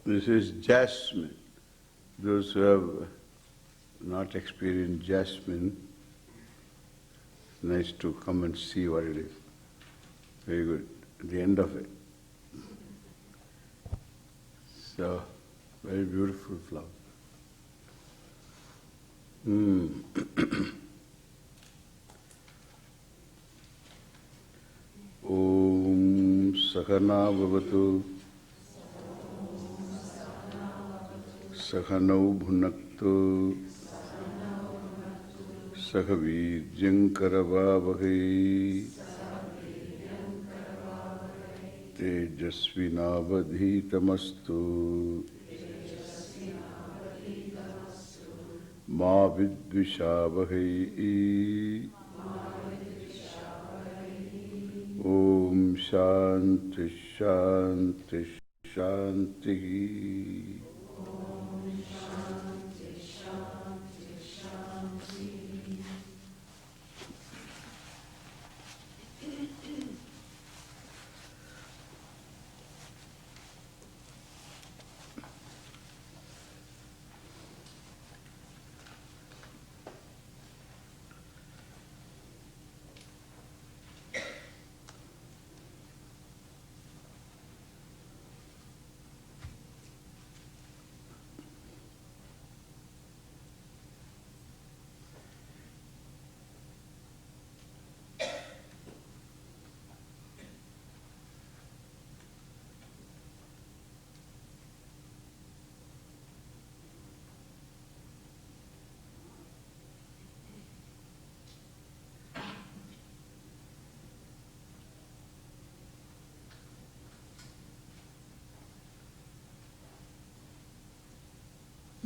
This is jasmine. Those who have not experienced jasmine, it's nice to come and see what it is. Very good. At the end of it. So, very beautiful flower. Om Sakana Bhavatu Sakanau Bhunaktu Sakavijyam Karavavahai Tejasvinavadhitamastu Ma Vidvishavahai. Om Shanti Shanti Shanti.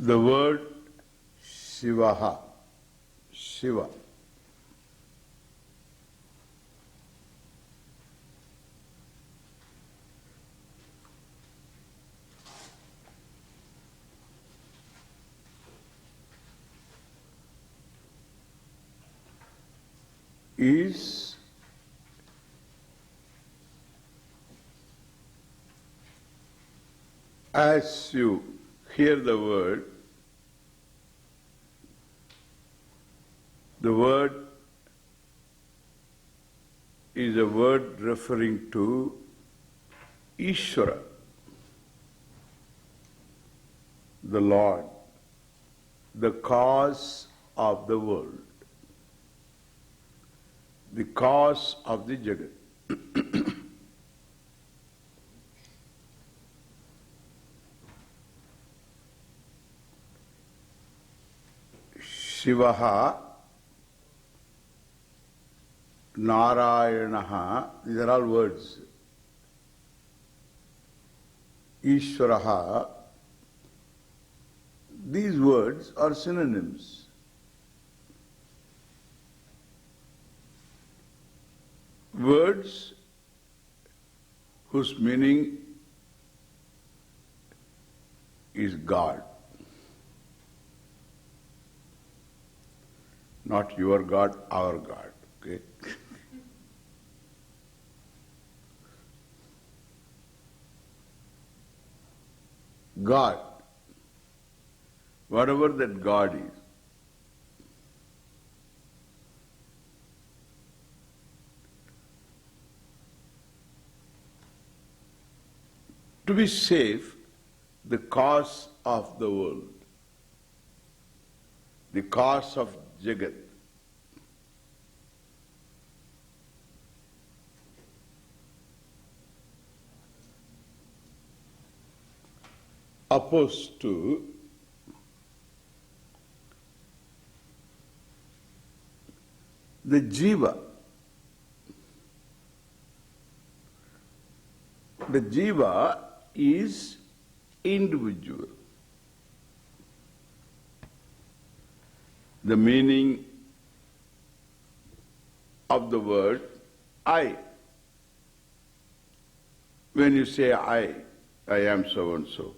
The word Shivaha, Shiva, is as you hear the word is a word referring to Ishvara, the Lord, the cause of the world, the cause of the Jagat. Shivaha, Narayanaha, these are all words. Ishvaraha, these words are synonyms. Words whose meaning is God. Not your God, our God. Okay? God, whatever that God is. To be safe, the cause of the world, the cause of Jagat. Opposed to the Jiva. The Jiva is individual. The meaning of the word I. When you say I am so and so.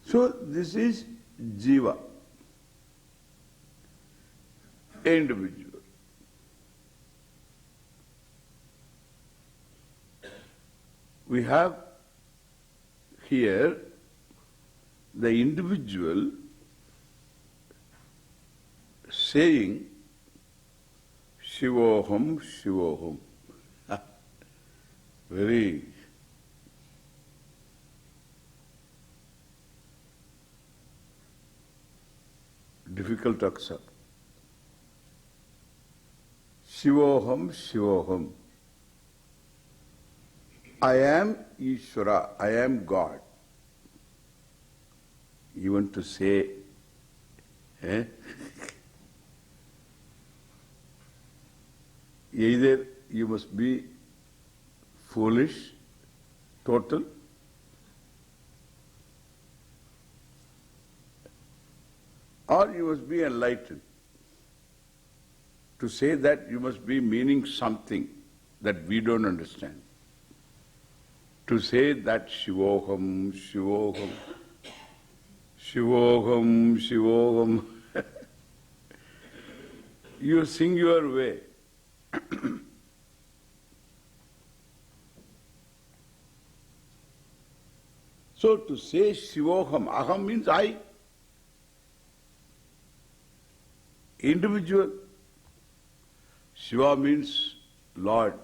So this is Jiva, individual. we have here the individual saying Shivoham, Shivoham. Very difficult to accept. Shivoham, Shivoham. I am Ishvara, I am God. You want to say, either you must be foolish, total, or you must be enlightened. To say that you must be meaning something that we don't understand. To say that Shivoham, Shivoham, Shivoham, Shivoham, you sing your way. So to say Shivoham, Aham means I, individual. Shiva means Lord.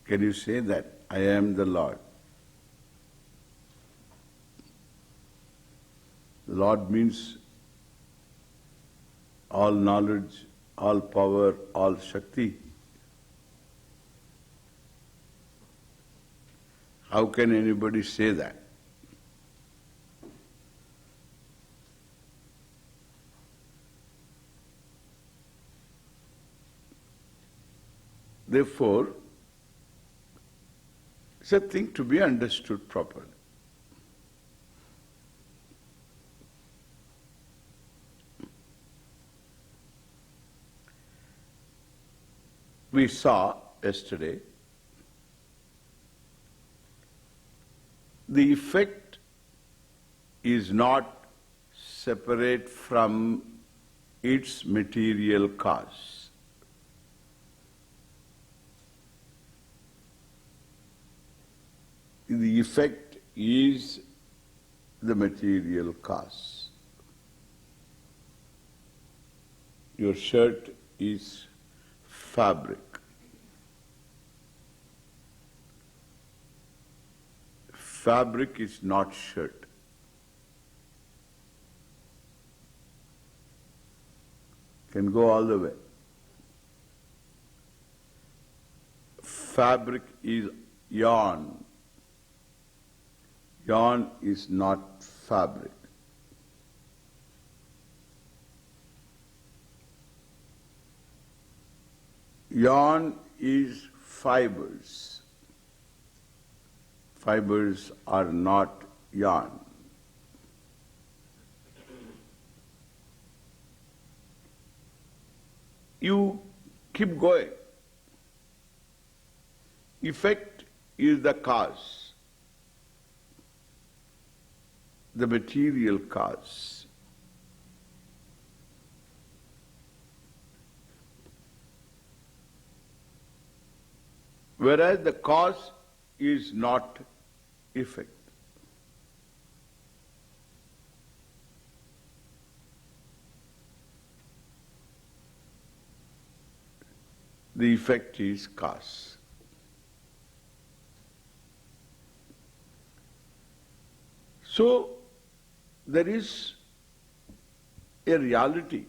Can you say that? I am the Lord. Lord means all knowledge, all power, all Shakti. How can anybody say that? Therefore, it's a thing to be understood properly. We saw yesterday the effect is not separate from its material cause. The effect is the material cause. Your shirt is fabric. Fabric is not shirt. Can go all the way. Fabric is yarn. Yarn is not fabric. Yarn is fibers. Fibers are not yarn. You keep going. Effect is the cause, the material cause. Whereas the cause is not effect. The effect is cause. So, there is a reality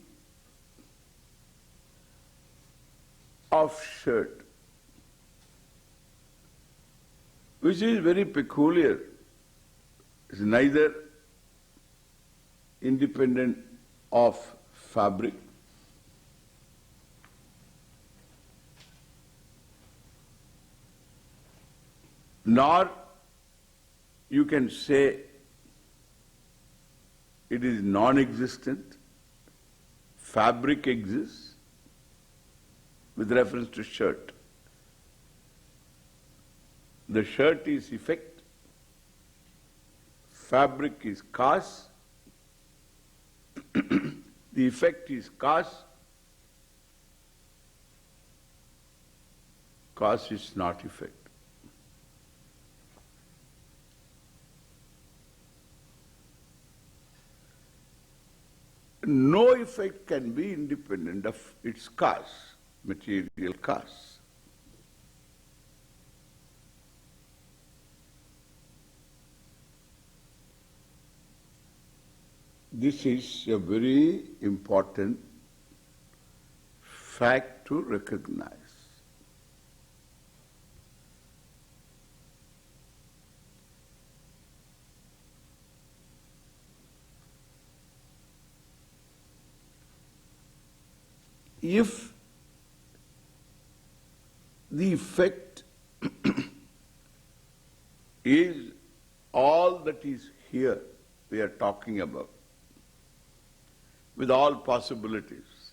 of shirt which is very peculiar. It's neither independent of fabric nor you can say it is non-existent. Fabric exists with reference to shirt. The shirt is effect, fabric is cause, the effect is cause, cause is not effect. No effect can be independent of its cause, material cause. This is a very important fact to recognize. If the effect is all that is here we are talking about, with all possibilities,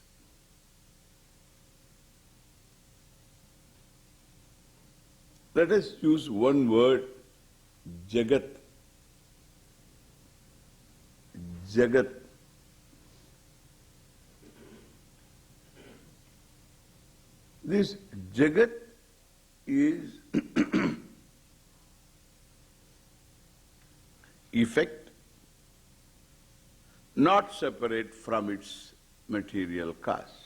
let us use one word, Jagat. Jagat. This Jagat is effect not separate from its material cause.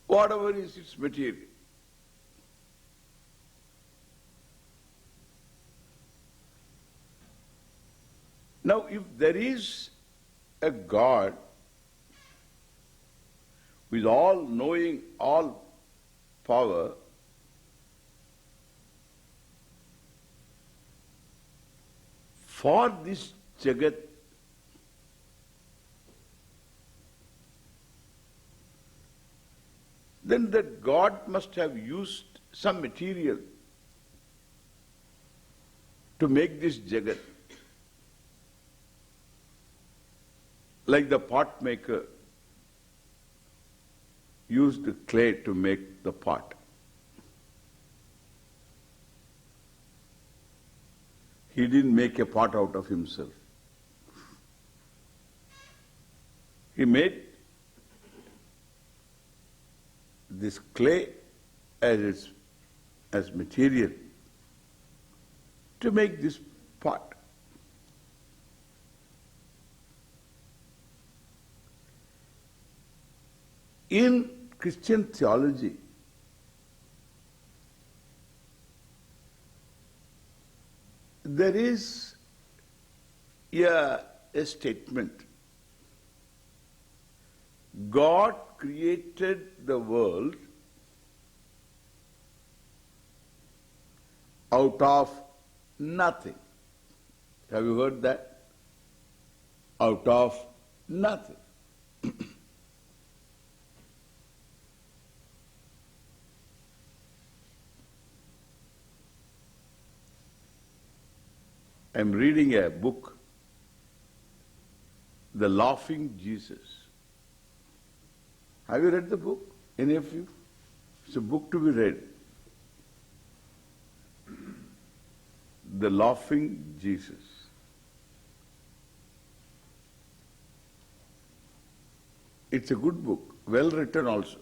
Whatever is its material. Now, if there is a God with all knowing, all power, for this Jagat then that God must have used some material to make this Jagat. Like the pot maker used the clay to make the pot. He didn't make a pot out of himself. He made this clay as material to make this pot. In Christian theology, there is a statement. God created the world out of nothing. Have you heard that? Out of nothing. I'm reading a book, The Laughing Jesus. Have you read the book? Any of you? It's a book to be read. The Laughing Jesus. It's a good book, well written also.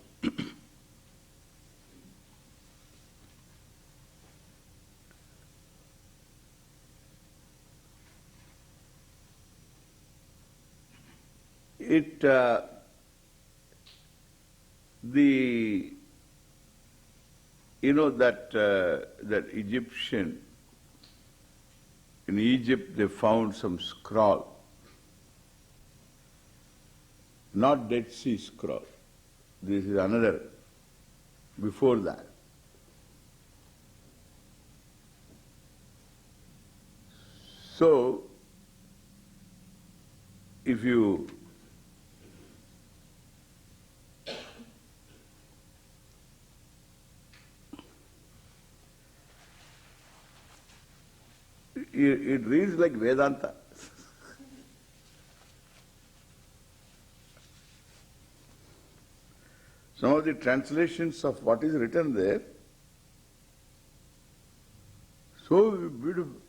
That Egyptian, in Egypt they found some scroll, not Dead Sea Scroll. This is another, before that. So, if you it reads like Vedanta. Some of the translations of what is written there, so beautiful.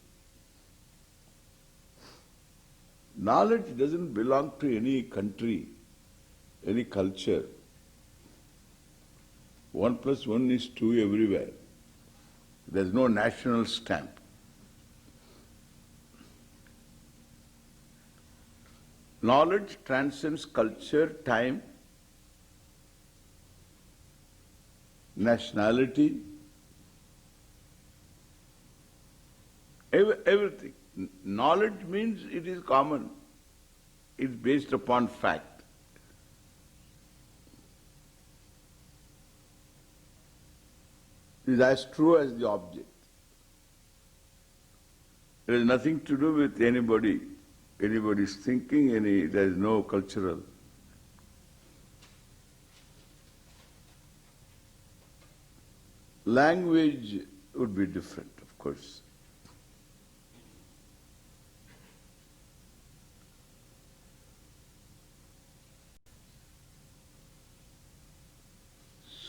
Knowledge doesn't belong to any country, any culture. 1+1 is 2 everywhere. There's no national stamp. Knowledge transcends culture, time, nationality, everything. Knowledge means it is common. It's based upon fact. It is as true as the object. There is nothing to do with anybody's thinking, there is no cultural. Language would be different, of course.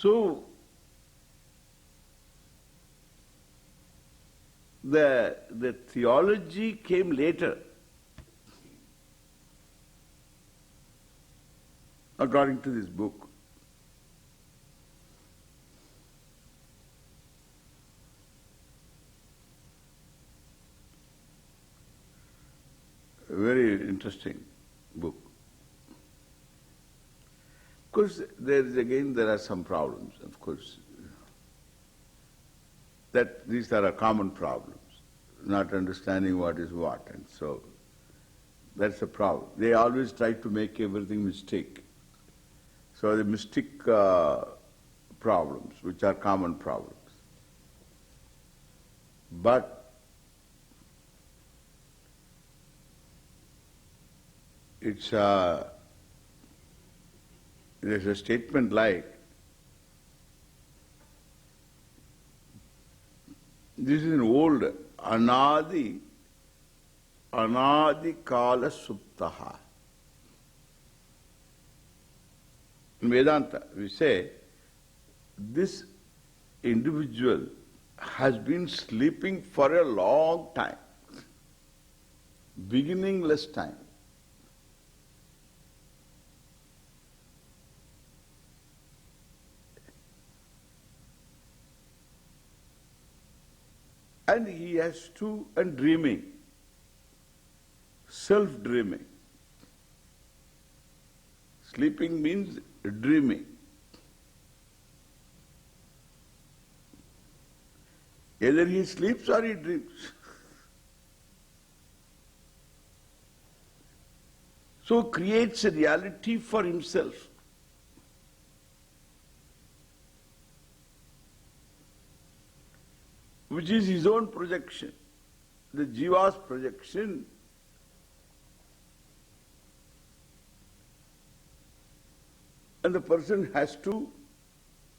So, the theology came later, according to this book. A very interesting book. Of course, there are some problems, of course. That these are common problems, not understanding what is what, and so that's a problem. They always try to make everything mistake. So the mystic problems, which are common problems. But there's a statement like, this is an old anadi kala suptaha. In Vedanta, we say, this individual has been sleeping for a long time, beginningless time. And he has to, and dreaming, self-dreaming. Sleeping means dreaming. Either he sleeps or he dreams. So creates a reality for himself. Which is his own projection, the jiva's projection. And the person has to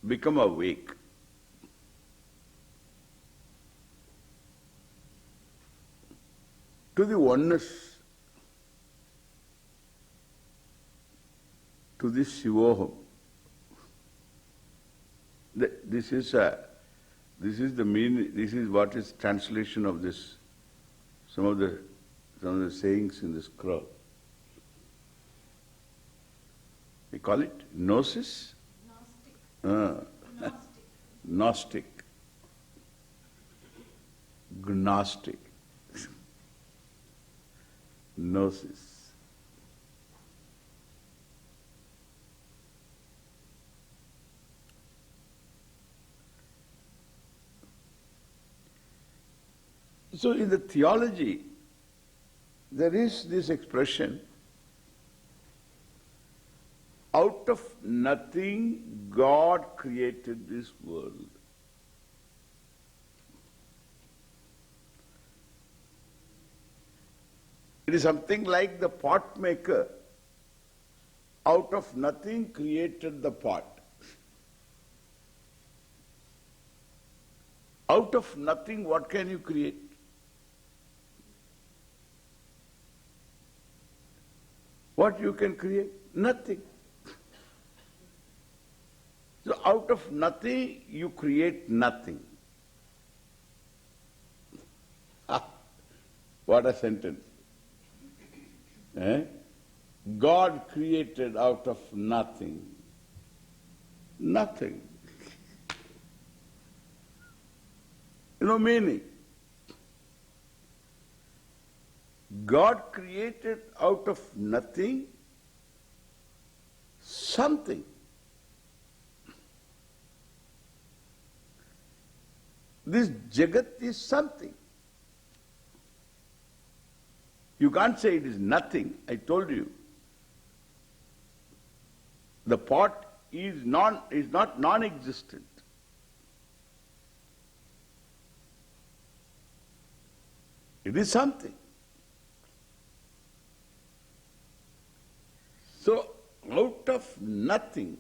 become awake. To the oneness, to this Shivoham. This is the meaning, this is what is translation of this, some of the sayings in the scroll. We call it gnosis? Gnostic. Gnostic. Gnosis. So in the theology, there is this expression, out of nothing God created this world. It is something like the pot maker, out of nothing created the pot. Out of nothing, what can you create? What you can create? Nothing. So out of nothing, you create nothing. What a sentence. God created out of nothing. Nothing. Meaning. God created out of nothing something. This Jagat is something. You can't say it is nothing. I told you. The pot is not non-existent. It is something. So, out of nothing,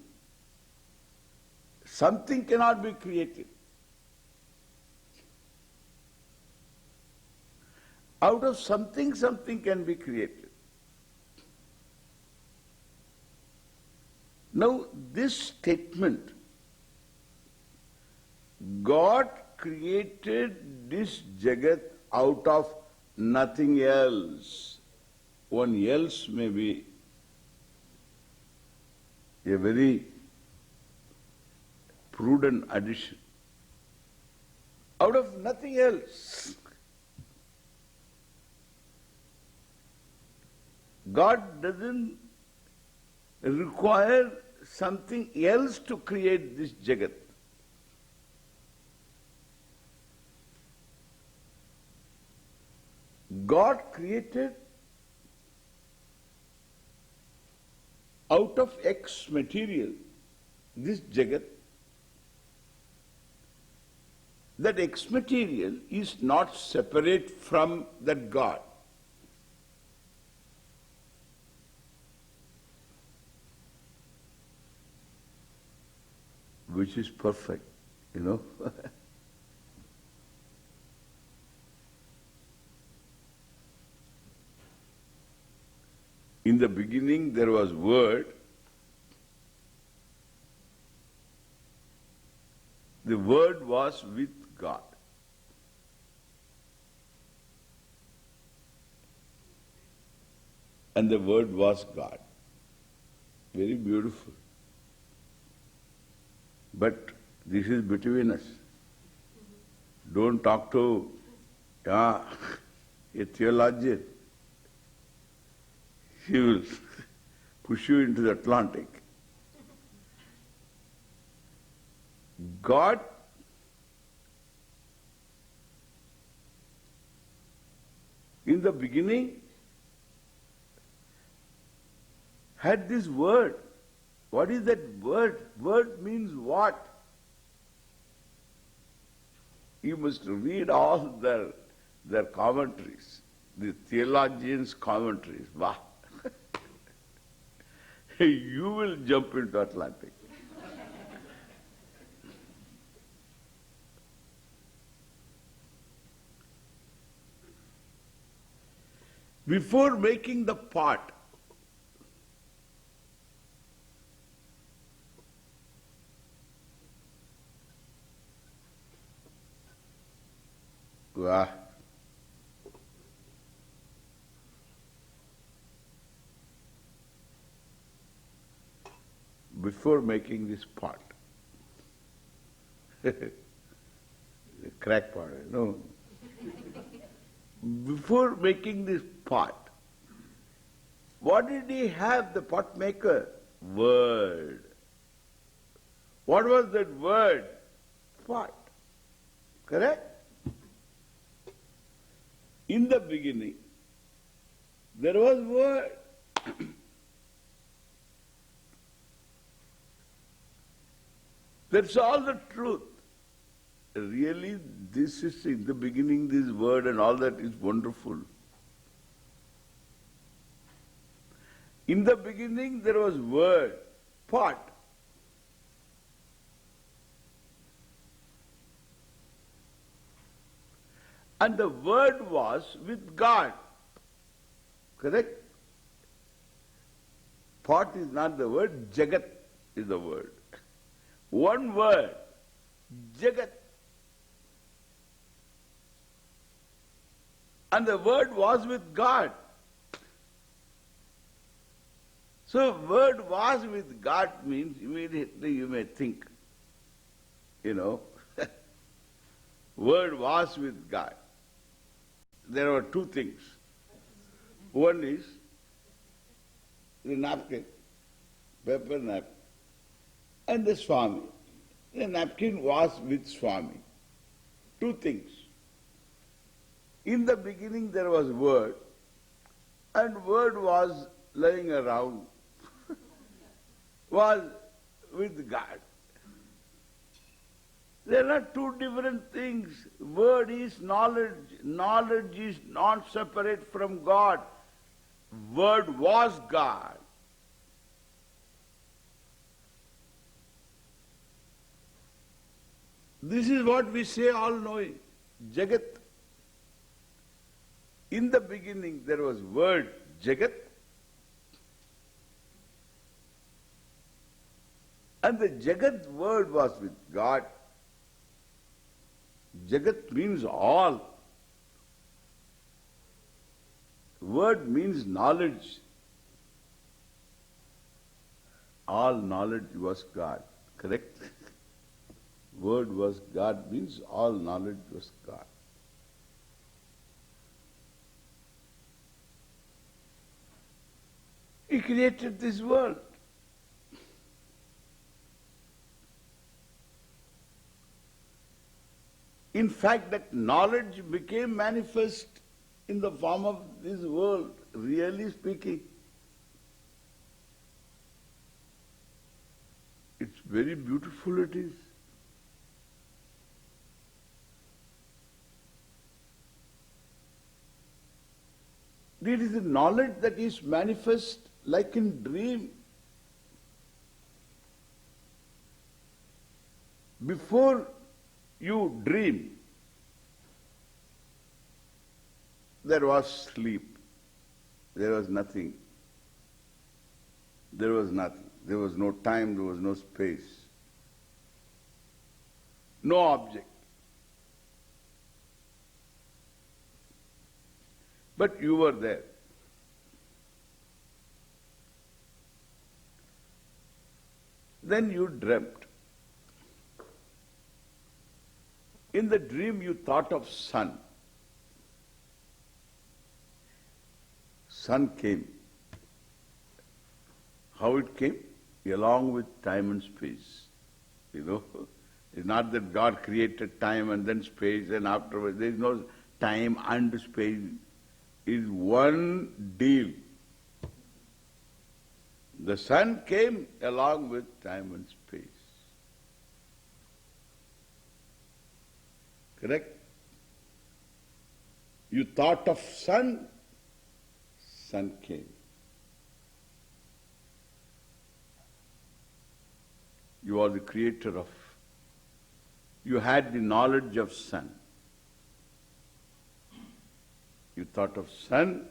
something cannot be created. Out of something, something can be created. Now, this statement, God created this Jagat out of nothing else. One else may be a very prudent addition. Out of nothing else. God doesn't require something else to create this Jagat. God created out of X material this Jagat. That X material is not separate from that God. Which is perfect, In the beginning there was Word. The Word was with God. And the Word was God. Very beautiful. But this is between us. Don't talk to a theologian. He will push you into the Atlantic. God in the beginning had this Word. What is that word? Word means what? You must read all their commentaries, the theologians' commentaries. Wow. You will jump into Atlantic. Before making the pot, before making this pot, the crack pot, before making this pot, what did he have, the pot maker? Word. What was that word? Pot. Correct? In the beginning, there was Word. That's all the truth. Really, this is in the beginning, this Word and all that is wonderful. In the beginning, there was Word, pot. And the Word was with God. Correct? Pot is not the word, Jagat is the word. One word, Jagat. And the Word was with God. So Word was with God means immediately you may think, Word was with God. There were two things. One is the napkin, paper napkin, and the Swami. The napkin was with Swami. Two things. In the beginning there was word, and word was lying around, was with God. There are two different things. Word is knowledge. Knowledge is not separate from God. Word was God. This is what we say all-knowing. Jagat. In the beginning there was word, Jagat, and the Jagat word was with God. Jagat means all. Word means knowledge. All knowledge was God. Correct? Word was God means all knowledge was God. He created this world. In fact, that knowledge became manifest in the form of this world, really speaking. It's very beautiful, it is. It is the knowledge that is manifest like in dream. Before you dream, there was sleep. There was nothing. There was nothing. There was no time, there was no space. No object. But you were there. Then you dreamt. In the dream you thought of sun. Sun came. How it came? Along with time and space. You know, it's not that God created time and then space and afterwards. There is no time and space. It is one deal. The sun came along with time and space. Correct? You thought of sun, sun came. You are the creator of, you had the knowledge of sun. You thought of sun,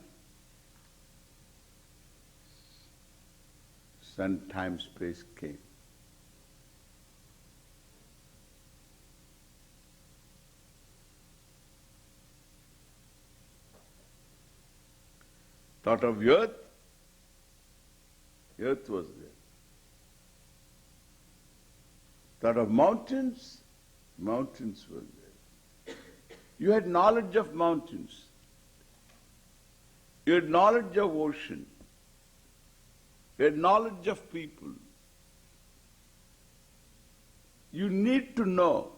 sun, time, space came. Thought of earth, earth was there. Thought of mountains, mountains were there. You had knowledge of mountains. You had knowledge of ocean. You had knowledge of people. You need to know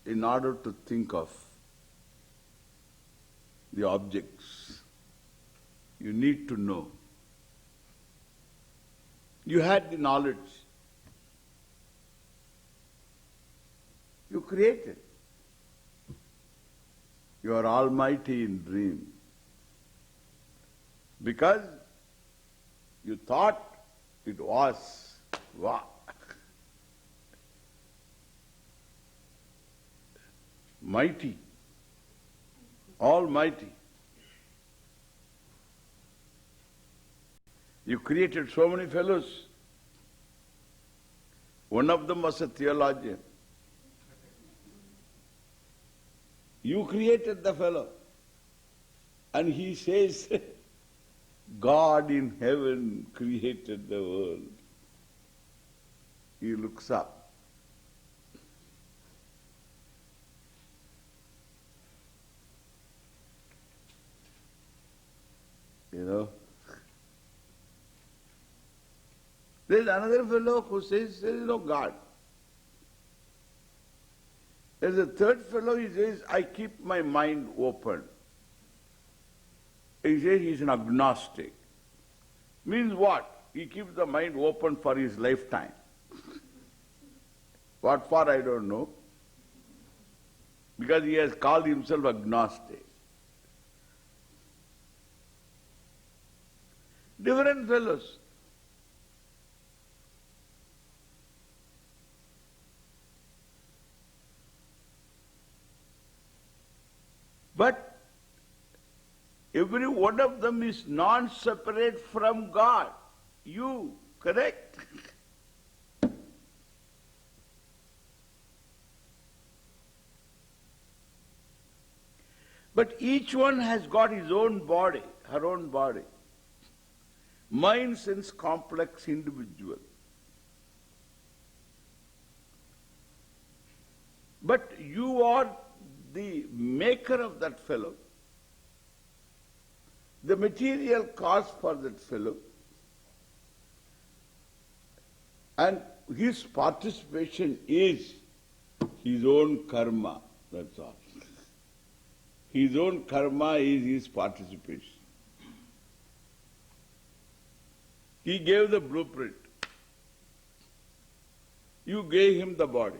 in order to think of the objects. You need to know. You had the knowledge. You created. You are almighty in dream. Because you thought it was. Wow. Mighty. Almighty. You created so many fellows. One of them was a theologian. You created the fellow. And he says, God in heaven created the world. He looks up. you know. There is another fellow who says there is no God. There is a third fellow, he says, I keep my mind open. He says he is an agnostic. Means what? He keeps the mind open for his lifetime. What for, I don't know. Because he has called himself agnostic. Different fellows. But every one of them is non-separate from God. You, correct? But each one has got his own body, her own body. Mind, sense, complex individual. But you are the maker of that fellow, the material cause for that fellow, and his participation is his own karma, that's all. His own karma is his participation. He gave the blueprint. You gave him the body.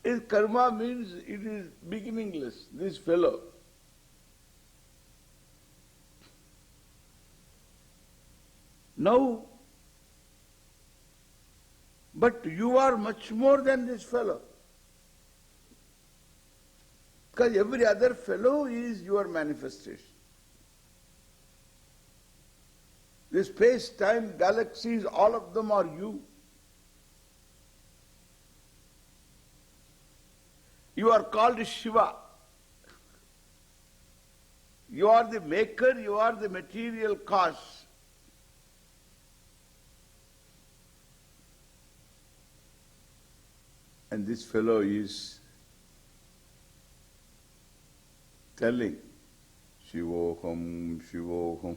His karma means it is beginningless, this fellow. Now, but you are much more than this fellow. Because every other fellow is your manifestation. The space-time, galaxies, all of them are you. You are called Shiva. You are the maker, you are the material cause. And this fellow is telling, Shivoham, Shivoham.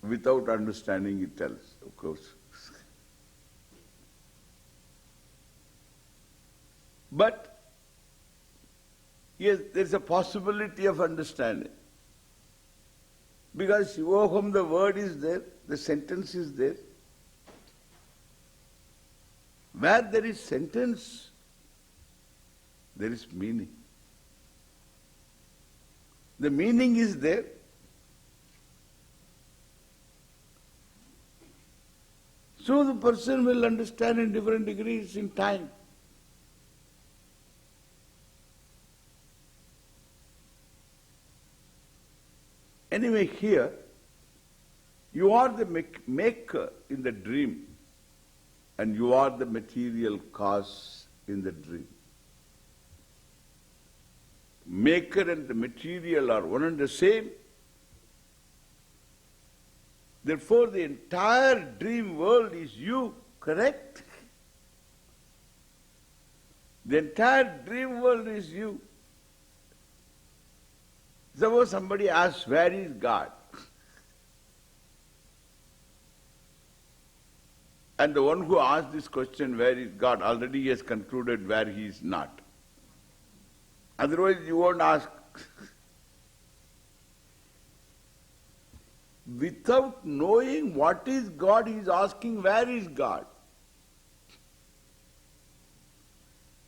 Without understanding, he tells, of course. But yes, there is a possibility of understanding. Because Shivoham, the word is there, the sentence is there. Where there is sentence, there is meaning. The meaning is there. So the person will understand in different degrees in time. Anyway, here, you are the maker in the dream, and you are the material cause in the dream. Maker and the material are one and the same. Therefore, the entire dream world is you, correct? The entire dream world is you. Suppose somebody asks, where is God? And the one who asked this question, where is God, already has concluded where he is not. Otherwise you won't ask. Without knowing what is God, he is asking, where is God?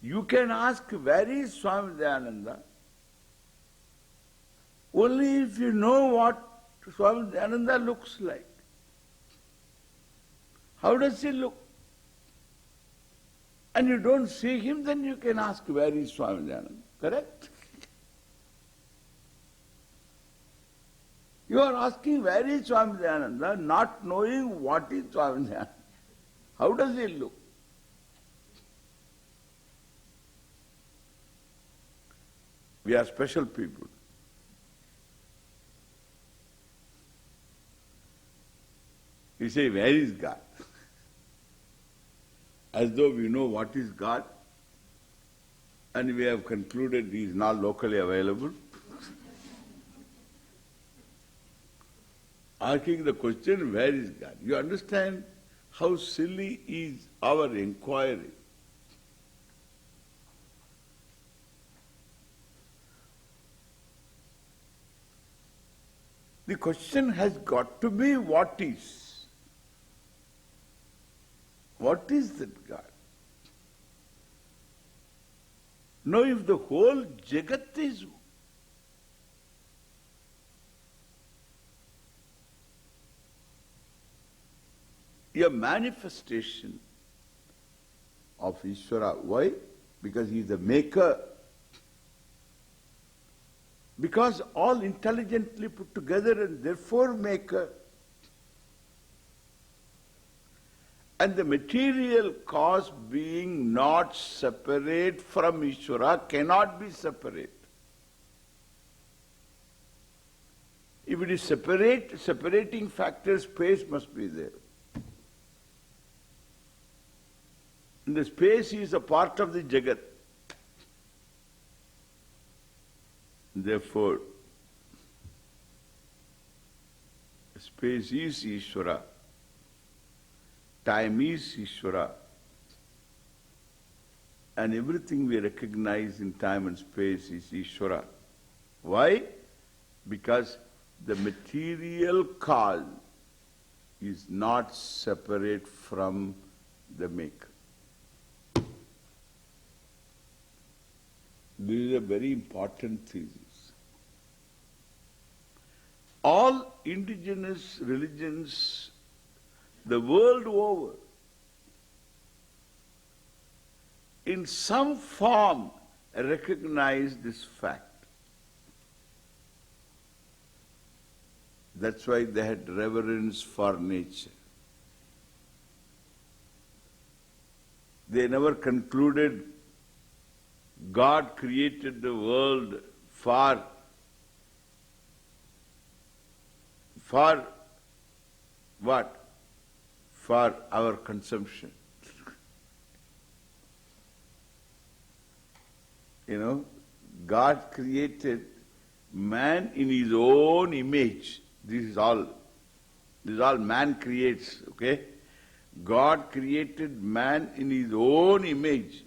You can ask, where is Swami Dayananda? Only if you know what Swami Dayananda looks like. How does he look? And you don't see him, then you can ask, where is Swami Dayananda? Correct? You are asking, where is Swami Dayananda, not knowing what is Swami Dayananda. How does he look? We are special people. You say, where is God? as though we know what is God, and we have concluded He is not locally available. Asking the question, where is God? You understand how silly is our inquiry? The question has got to be, what is? What is that God? Now if the whole Jagat is a manifestation of Ishvara, why? Because he is the maker. Because all intelligently put together and therefore maker. And the material cause being not separate from Ishvara cannot be separate. If it is separating factor, space must be there. And the space is a part of the Jagat. Therefore, space is Ishvara, time is Ishvara, and everything we recognize in time and space is Ishvara. Why? Because the material cause is not separate from the maker. This is a very important thesis. All indigenous religions the world over, in some form, recognize this fact. That's why they had reverence for nature. They never concluded God created the world for what? For our consumption. God created man in his own image. This is all man creates, okay? God created man in his own image.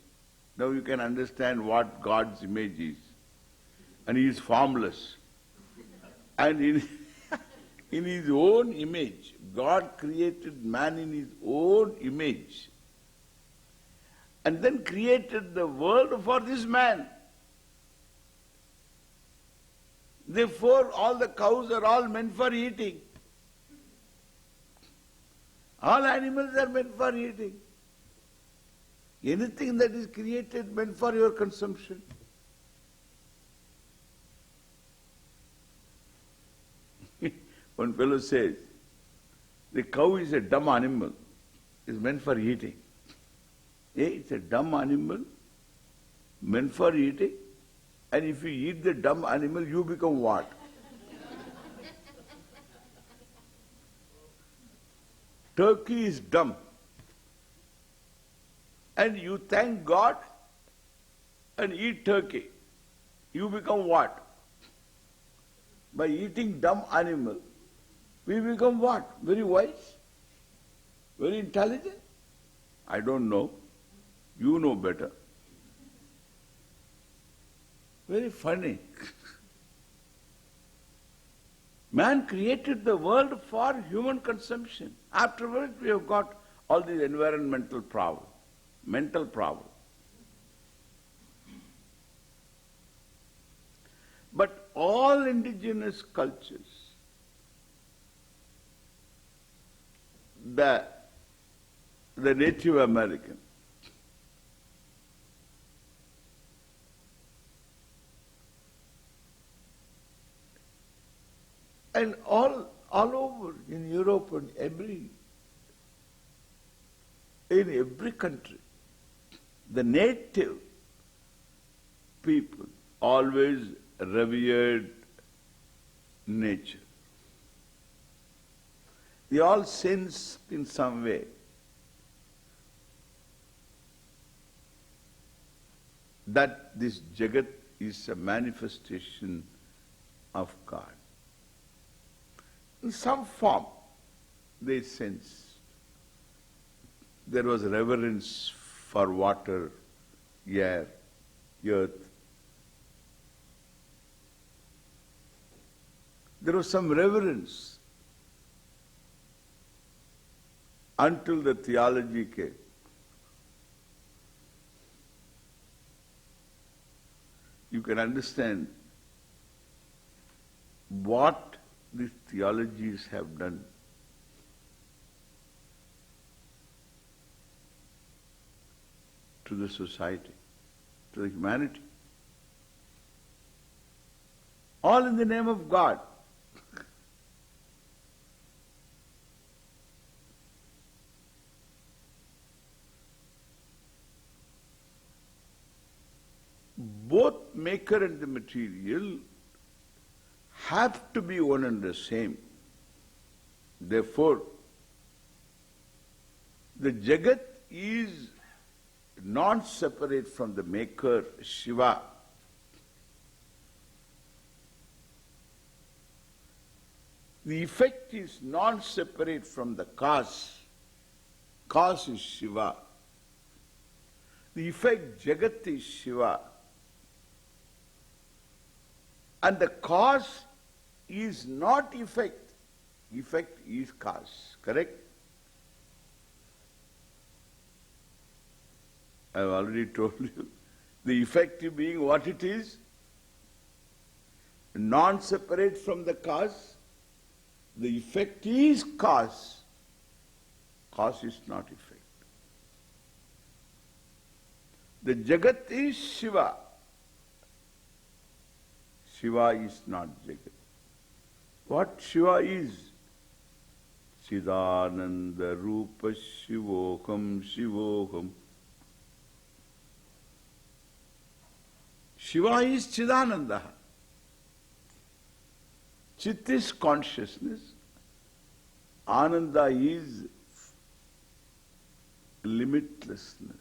Now you can understand what God's image is. And he is formless. And in his own image, God created man in his own image. And then created the world for this man. Therefore, all the cows are all meant for eating. All animals are meant for eating. Anything that is created meant for your consumption. One fellow says, the cow is a dumb animal. It's meant for eating. It's a dumb animal, meant for eating. And if you eat the dumb animal, you become what? Turkey is dumb. And you thank God and eat turkey. You become what? By eating dumb animal, we become what? Very wise? Very intelligent? I don't know. You know better. Very funny. Man created the world for human consumption. Afterwards we have got all these environmental problems, mental problems. But all indigenous cultures, the Native American, and all over in Europe and in every country, the native people always revered nature. They all sensed in some way that this Jagat is a manifestation of God. In some form, they sensed. There was reverence for water, air, earth. There was some reverence until the theology came. You can understand what these theologies have done. To the society, to the humanity. All in the name of God. Both maker and the material have to be one and the same. Therefore, the Jagat is non-separate from the maker, Shiva. The effect is non-separate from the cause. Cause is Shiva. The effect, Jagat, is Shiva. And the cause is not effect. Effect is cause. Correct? I have already told you. The effect being what it is, non-separate from the cause. The effect is cause. Cause is not effect. The Jagat is Shiva. Shiva is not Jagat. What Shiva is? Chidananda Rupa Shivoham Shivoham. Shiva is Chidananda. Chit is consciousness. Ananda is limitlessness.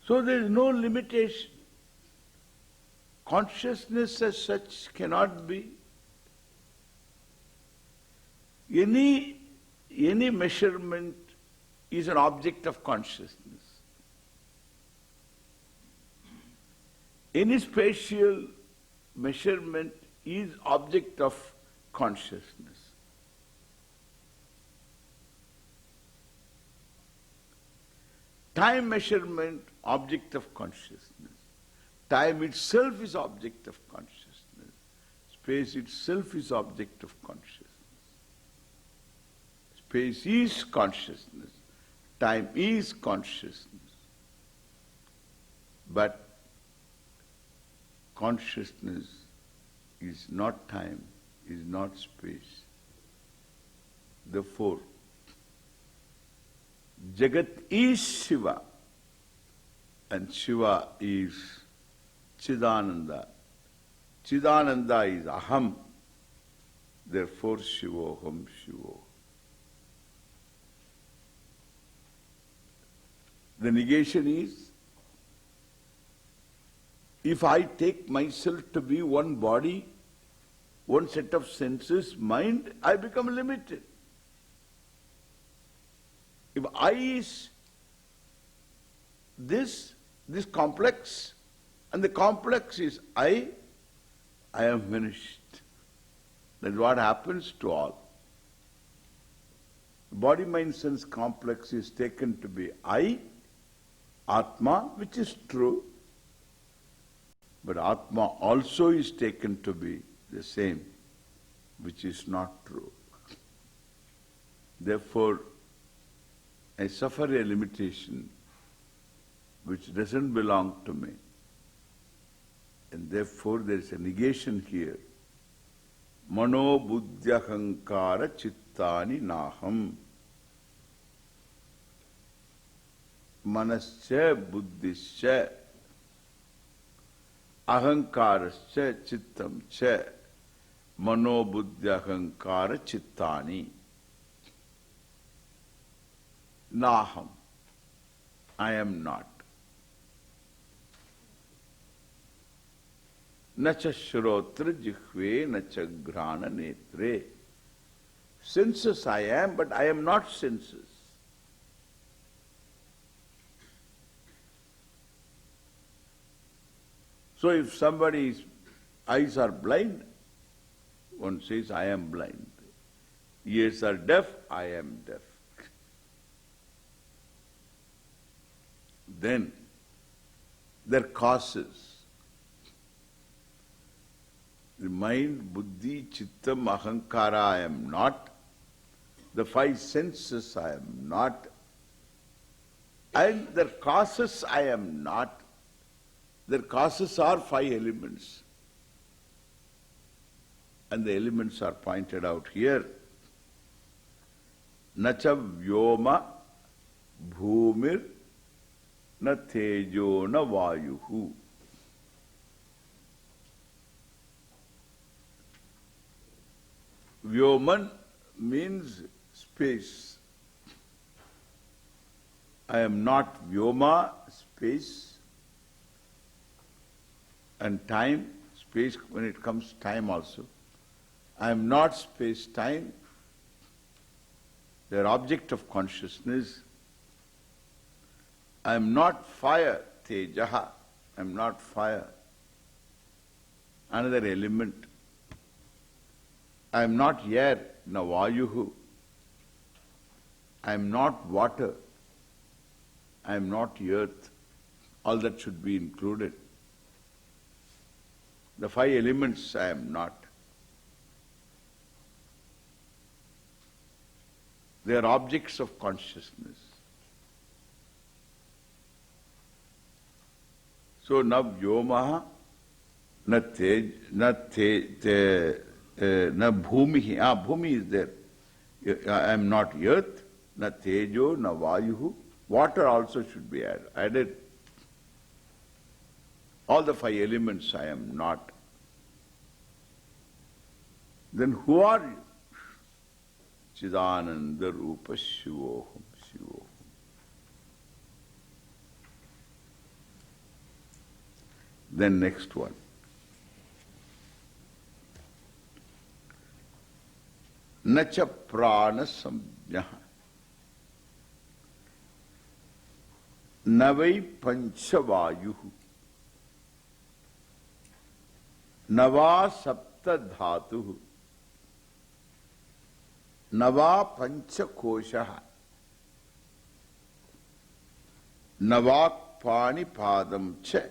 So there is no limitation. Consciousness as such cannot be. Any measurement is an object of consciousness. Any spatial measurement is object of consciousness. Time measurement, object of consciousness. Time itself is object of consciousness. Space itself is object of consciousness. Space is consciousness. Time is consciousness. But consciousness is not time, is not space. Therefore, Jagat is Shiva and Shiva is Chidananda. Chidananda is Aham. Therefore, Shivoham Shivo. The negation is, if I take myself to be one body, one set of senses, mind, I become limited. If I is this complex, and the complex is I am finished. That's what happens to all. Body, mind, sense complex is taken to be I, Atma, which is true, but Atma also is taken to be the same, which is not true. Therefore, I suffer a limitation which doesn't belong to me. And therefore there is a negation here. Mano buddhyahankara chittani naham. Manascha buddhischa ahankarascha chittam cha mano buddhyahankara chittani. Naham. I am not. Nacha shrotra jihve nacha grana netre. Senses I am, but I am not senses. So if somebody's eyes are blind, one says, I am blind. Ears are deaf, I am deaf. Then their causes. The mind, buddhi, chittam, ahankara, I am not. The five senses, I am not. And their causes, I am not. Their causes are five elements. And the elements are pointed out here. Nacha vyoma bhumir na tejo na vayuhu. Vyoman means space. I am not vyoma, space, and time, space when it comes time also. I am not space-time. They are object of consciousness. I am not fire, tejaha. I am not fire. Another element. I am not air, navayuhu. I am not water. I am not earth. All that should be included. The five elements I am not. They are objects of consciousness. So na vyomaha, na tej, na bhumihi. Bhumi is there. I am not earth, na tejo, na vayuhu. Water also should be added. All the five elements I am not. Then who are you? Chidananda Rupa Shivoham Shivoham. Then next one. Nacha prana samjnaha. Navai panchavayuhu. Nava sapta dhatuhu. Nava pancha koshaha. Navak pani padam cha.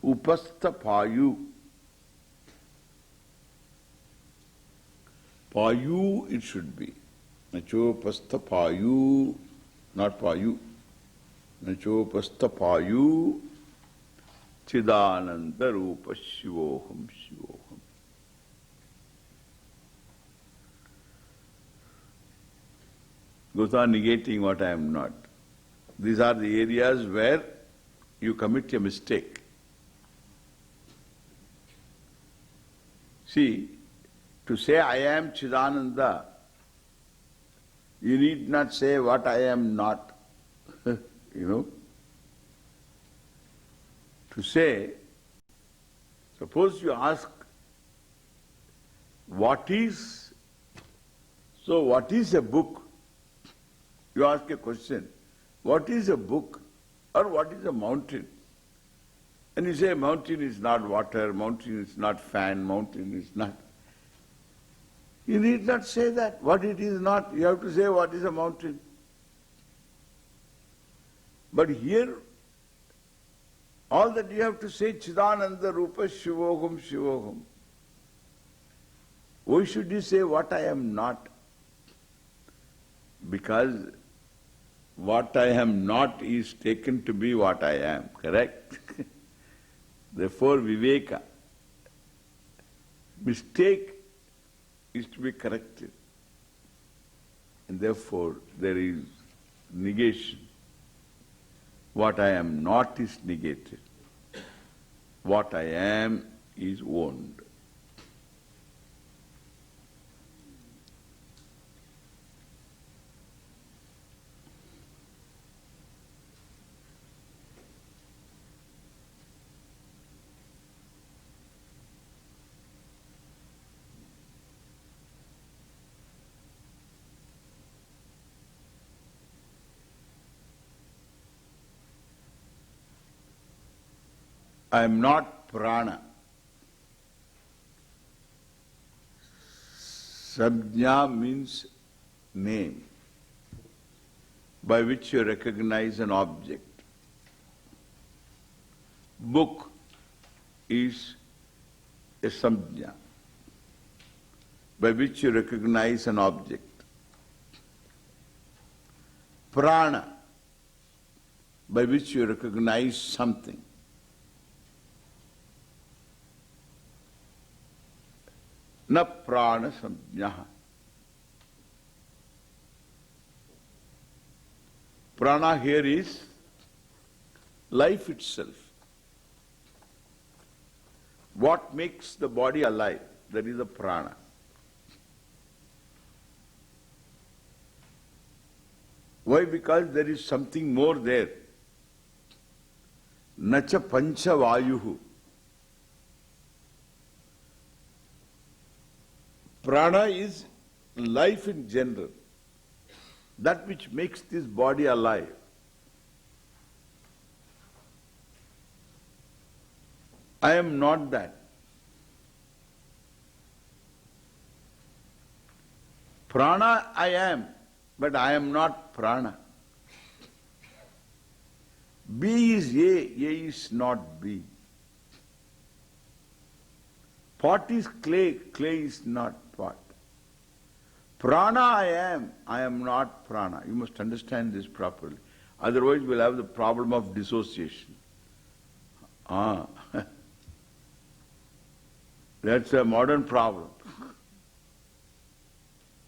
Upastha payu. Payu it should be. Nachopastha payu, not payu. Nachopastha payu. Chidananda Rupa Shivoham Shivoham. Goes on negating what I am not. These are the areas where you commit a mistake. See, to say I am Chidananda, you need not say what I am not. You know? To say, suppose you ask, what is, so what is a book? You ask a question, what is a book or what is a mountain? And you say mountain is not water, mountain is not fan, mountain is not. You need not say that, what it is not. You have to say what is a mountain. But here, all that you have to say, Chidananda Rupa Shivoham Shivoham. Why should you say what I am not? Because what I am not is taken to be what I am, correct? Therefore, Viveka, mistake is to be corrected. And therefore, there is negation. What I am not is negated. What I am is owned. I am not prana. Sabjna means name, by which you recognize an object. Book is a samjna, by which you recognize an object. Prana, by which you recognize something. Na prana samjnaha. Prana here is life itself. What makes the body alive? That is the prana. Why? Because there is something more there. Nacha pancha vayuhu. Prana is life in general. That which makes this body alive. I am not that. Prana I am, but I am not prana. B is A is not B. Pot is clay, clay is not pot. Prana I am not prana. You must understand this properly. Otherwise we'll have the problem of dissociation. That's a modern problem.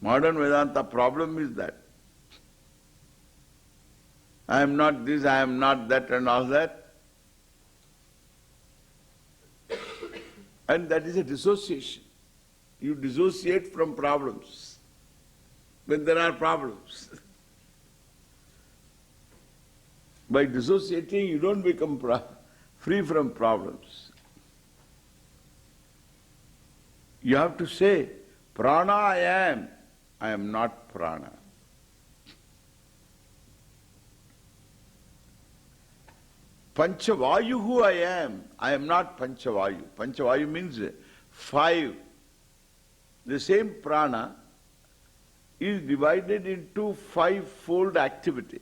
Modern Vedanta problem is that. I am not this, I am not that and all that. And that is a dissociation. You dissociate from problems when there are problems. By dissociating, you don't become free from problems. You have to say, prana I am not prana. Panchavayuhu I am not Panchavayu. Panchavayu means 5. The same prana is divided into 5-fold activity,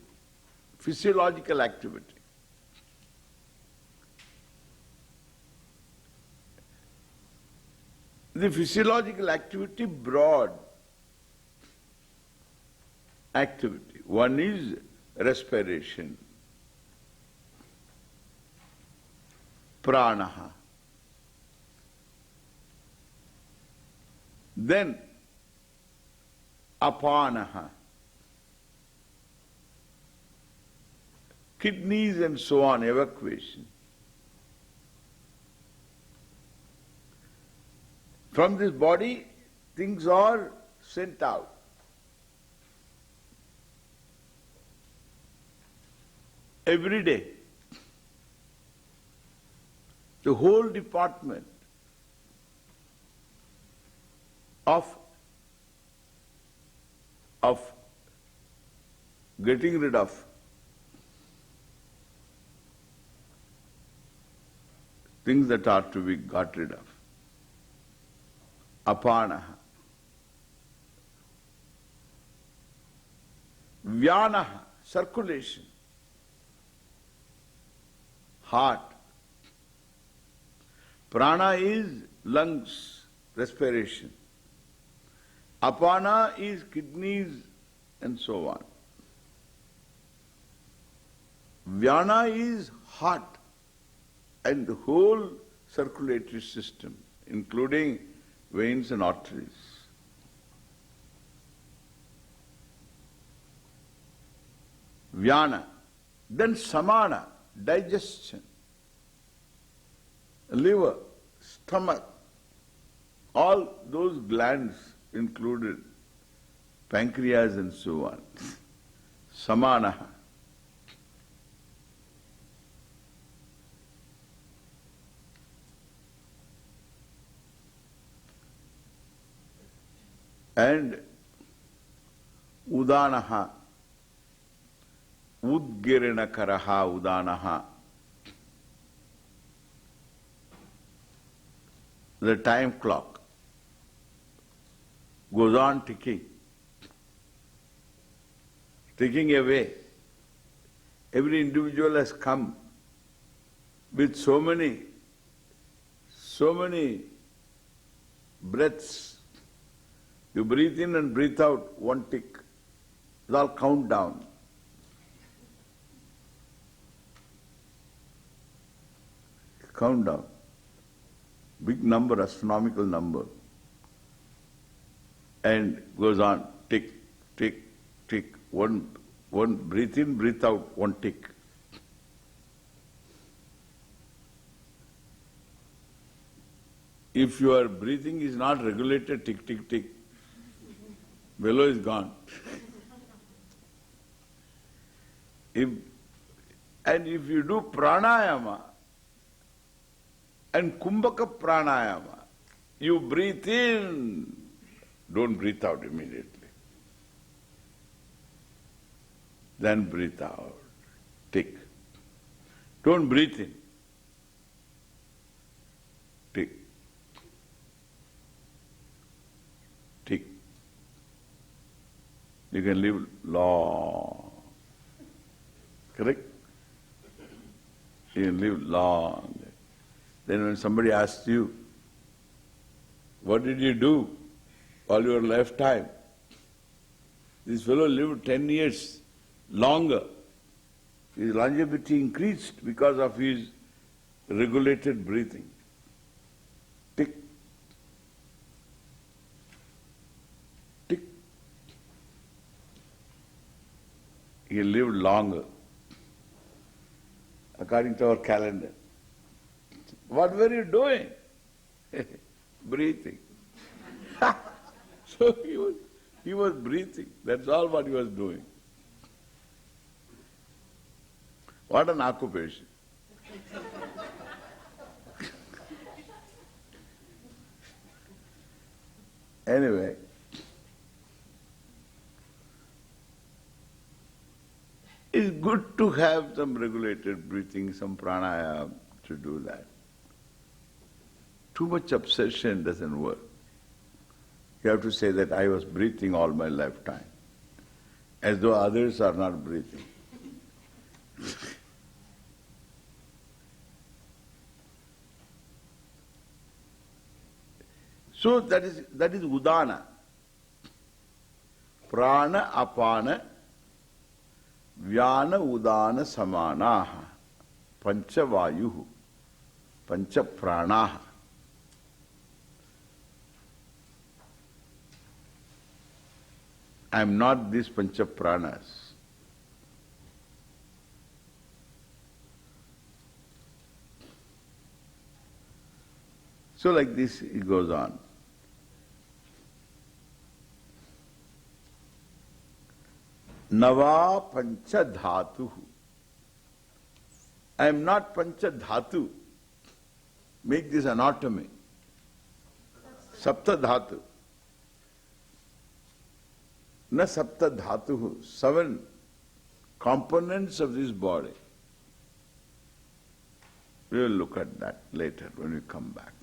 physiological activity. The physiological activity, broad activity. One is respiration, pranaha. Then apanaha, kidneys and so on, evacuation. From this body, things are sent out. Every day. The whole department of getting rid of things that are to be got rid of. Apanaha. Vyanaha, circulation. Heart. Prana is lungs, respiration. Apana is kidneys and so on. Vyana is heart and the whole circulatory system, including veins and arteries. Vyana. Then samana, digestion. Liver, stomach, all those glands included, pancreas and so on. Samanaha. And udanaha, udgirinakaraha udanaha. the time clock goes on ticking, ticking away. Every individual has come with so many breaths. You breathe in and breathe out, one tick. It's all countdown. Countdown. Big number, astronomical number. And goes on, tick, tick, tick. One breathe in, breathe out, one tick. If your breathing is not regulated, tick, tick, tick, below is gone. And if you do pranayama and kumbhaka pranayama, you breathe in, don't breathe out immediately. Then breathe out, tick. Don't breathe in, tick, tick. You can live long. Correct? You can live long. Then when somebody asks you, what did you do all your lifetime? This fellow lived 10 years longer. His longevity increased because of his regulated breathing. Tick, tick. He lived longer, according to our calendar. What were you doing? Breathing. So he was breathing. That's all what he was doing. What an occupation. Anyway, it's good to have some regulated breathing, some pranayama to do that. Too much obsession doesn't work. You have to say that I was breathing all my lifetime, as though others are not breathing. So that is udana. Prana apana vyana udana samanaha pancha vayuhu pancha pranaha. I am not these pancha pranas. So like this it goes on. Nava pancha dhatu. I am not pancha dhatu. Make this anatomy. Sapta dhatu. Na sapta dhatu. 7 components of this body. We will look at that later when we come back.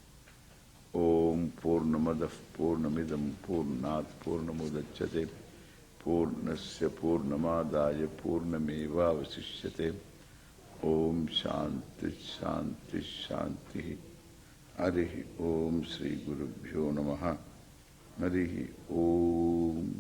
Om Purnamadav Purnamidam Purnat Purnamudachyate Purnasya Purnamadaya Purnameva Vasishyate. Om Shanti Shanti Shanti. Harihi Om Sri Gurubhyo Namaha. Harihi Om.